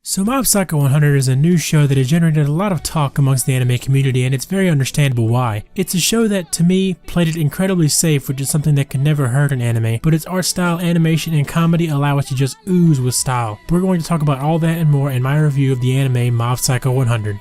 So Mob Psycho 100 is a new show that has generated a lot of talk amongst the anime community, and it's very understandable why. It's a show that, to me, played it incredibly safe, which is something that could never hurt an anime, but its art style, animation, and comedy allow it to just ooze with style. We're going to talk about all that and more in my review of the anime Mob Psycho 100.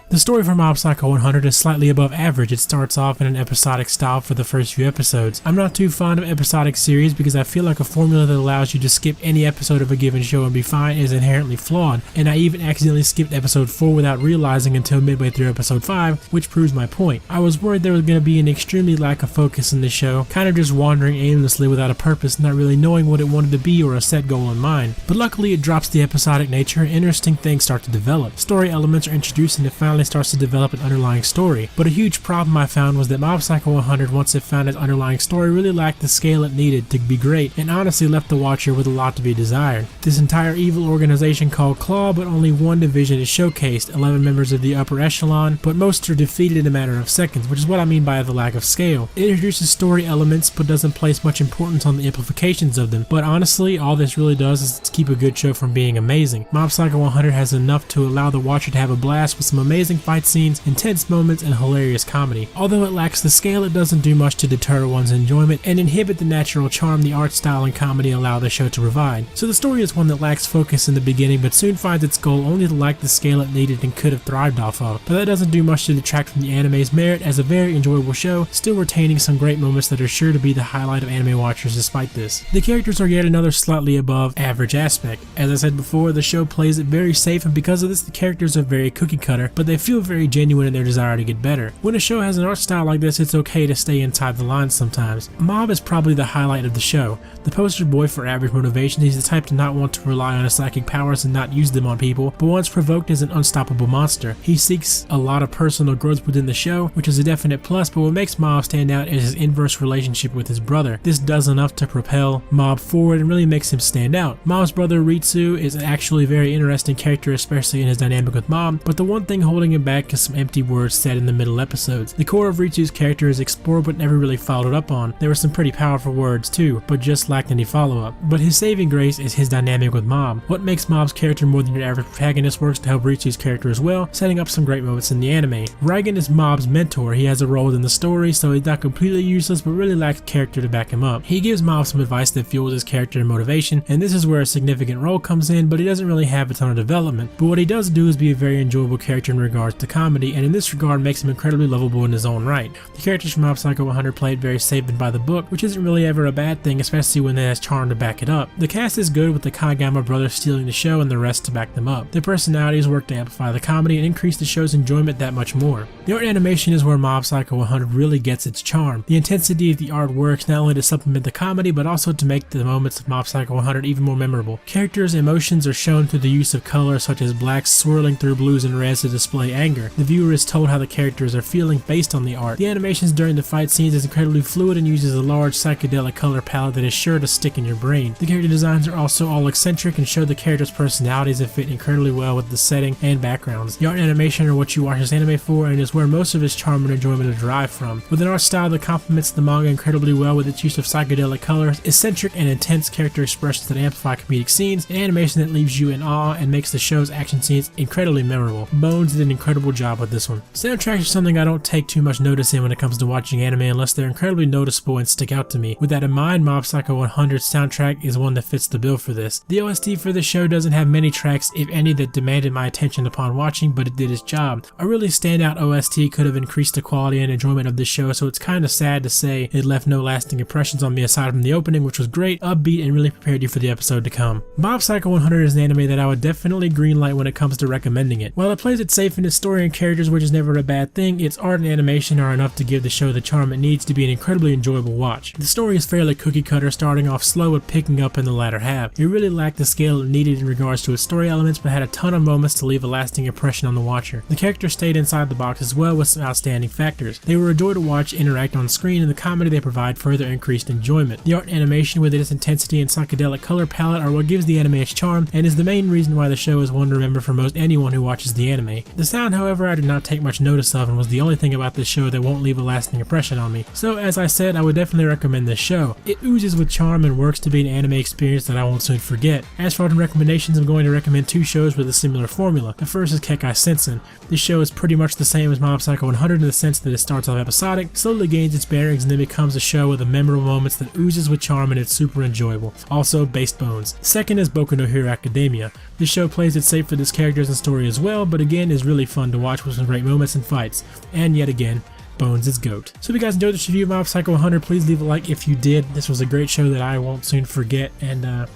The story for Mob Psycho 100 is slightly above average. It starts off in an episodic style for the first few episodes. I'm not too fond of episodic series because I feel like a formula that allows you to skip any episode of a given show and be fine is inherently flawed, and I even accidentally skipped episode 4 without realizing until midway through episode 5, which proves my point. I was worried there was going to be an extremely lack of focus in this show, kind of just wandering aimlessly without a purpose, not really knowing what it wanted to be or a set goal in mind. But luckily it drops the episodic nature and interesting things start to develop. Story elements are introduced and it finally starts to develop an underlying story. But a huge problem I found was that Mob Psycho 100, once it found its underlying story, really lacked the scale it needed to be great, and honestly left the watcher with a lot to be desired. This entire evil organization called Claw, but only one division is showcased, 11 members of the upper echelon, but most are defeated in a matter of seconds, which is what I mean by the lack of scale. It introduces story elements, but doesn't place much importance on the implications of them, but honestly, all this really does is to keep a good show from being amazing. Mob Psycho 100 has enough to allow the watcher to have a blast with some amazing fight scenes, intense moments, and hilarious comedy. Although it lacks the scale, it doesn't do much to deter one's enjoyment and inhibit the natural charm the art style and comedy allow the show to provide. So the story is one that lacks focus in the beginning but soon finds its goal only to lack the scale it needed and could have thrived off of. But that doesn't do much to detract from the anime's merit as a very enjoyable show, still retaining some great moments that are sure to be the highlight of anime watchers despite this. The characters are yet another slightly above average aspect. As I said before, the show plays it very safe, and because of this the characters are very cookie cutter, but they feel very genuine in their desire to get better. When a show has an art style like this, it's okay to stay inside the lines sometimes. Mob is probably the highlight of the show. The poster boy for average motivation, he's the type to not want to rely on his psychic powers and not use them on people, but once provoked is an unstoppable monster. He seeks a lot of personal growth within the show, which is a definite plus, but what makes Mob stand out is his inverse relationship with his brother. This does enough to propel Mob forward and really makes him stand out. Mob's brother Ritsu is actually a very interesting character, especially in his dynamic with Mob, but the one thing holding him back is some empty words said in the middle episodes. The core of Ritsu's character is explored but never really followed up on. There were some pretty powerful words too, but just lacked any follow-up. But his saving grace is his dynamic with Mob. What makes Mob's character more than your average protagonist works to help Ritsu's character as well, setting up some great moments in the anime. Reigen is Mob's mentor. He has a role within the story, so he's not completely useless but really lacks character to back him up. He gives Mob some advice that fuels his character and motivation, and this is where a significant role comes in, but he doesn't really have a ton of development. But what he does do is be a very enjoyable character in regards to comedy, and in this regard makes him incredibly lovable in his own right. The characters from Mob Psycho 100 played very safe and by the book, which isn't really ever a bad thing, especially when it has charm to back it up. The cast is good, with the Kagama brothers stealing the show and the rest to back them up. Their personalities work to amplify the comedy and increase the show's enjoyment that much more. The art animation is where Mob Psycho 100 really gets its charm. The intensity of the art works not only to supplement the comedy but also to make the moments of Mob Psycho 100 even more memorable. Characters' emotions are shown through the use of color such as blacks swirling through blues and reds to display anger. The viewer is told how the characters are feeling based on the art. The animations during the fight scenes is incredibly fluid and uses a large psychedelic color palette that is sure to stick in your brain. The character designs are also all eccentric and show the characters' personalities and fit incredibly well with the setting and backgrounds. The art and animation are what you watch this anime for, and is where most of its charm and enjoyment are derived from. With an art style that complements the manga incredibly well with its use of psychedelic colors, eccentric and intense character expressions that amplify comedic scenes, and animation that leaves you in awe and makes the show's action scenes incredibly memorable. Bones did an incredible job with this one. Soundtracks are something I don't take too much notice in when it comes to watching anime unless they're incredibly noticeable and stick out to me. With that in mind, Mob Psycho 100's soundtrack is one that fits the bill for this. The OST for the show doesn't have many tracks, if any, that demanded my attention upon watching, but it did its job. A really standout OST could have increased the quality and enjoyment of this show, so it's kinda sad to say it left no lasting impressions on me aside from the opening, which was great, upbeat, and really prepared you for the episode to come. Mob Psycho 100 is an anime that I would definitely greenlight when it comes to recommending it. While it plays it safe in its story and characters, which is never a bad thing, its art and animation are enough to give the show the charm it needs to be an incredibly enjoyable watch. The story is fairly cookie cutter, starting off slow but picking up in the latter half. It really lacked the scale it needed in regards to its story elements, but had a ton of moments to leave a lasting impression on the watcher. The characters stayed inside the box as well with some outstanding factors. They were a joy to watch interact on screen, and the comedy they provide further increased enjoyment. The art and animation with its intensity and psychedelic color palette are what gives the anime its charm, and is the main reason why the show is one to remember for most anyone who watches the anime. The sound, however, I did not take much notice of, and was the only thing about this show that won't leave a lasting impression on me. So as I said, I would definitely recommend this show. It oozes with charm and works to be an anime experience that I won't soon forget. As for other recommendations, I'm going to recommend 2 shows with a similar formula. The first is Kekai Sensen. This show is pretty much the same as Mob Psycho 100 in the sense that it starts off episodic, slowly gains its bearings, and then becomes a show with the memorable moments that oozes with charm, and it's super enjoyable. Also, Based Bones. Second is Boku no Hero Academia. This show plays it safe for its characters and story as well, but again is really fun to watch with some great moments and fights. And yet again, Bones is GOAT. So if you guys enjoyed this review of Mob Psycho 100, please leave a like if you did. This was a great show that I won't soon forget. And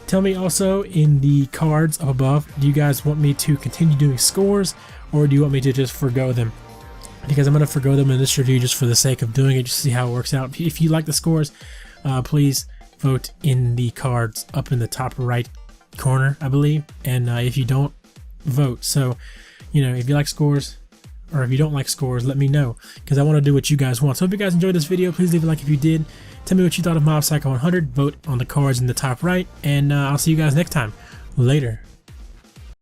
tell me also in the cards up above, do you guys want me to continue doing scores, or do you want me to just forgo them? Because I'm going to forgo them in this review just for the sake of doing it, just to see how it works out. If you like the scores, please vote in the cards up in the top right corner, I believe. And if you don't, vote. So, you know, if you like scores, or if you don't like scores, let me know, because I want to do what you guys want. So if you guys enjoyed this video, please leave a like if you did. Tell me what you thought of Mob Psycho 100. Vote on the cards in the top right, and I'll see you guys next time. Later.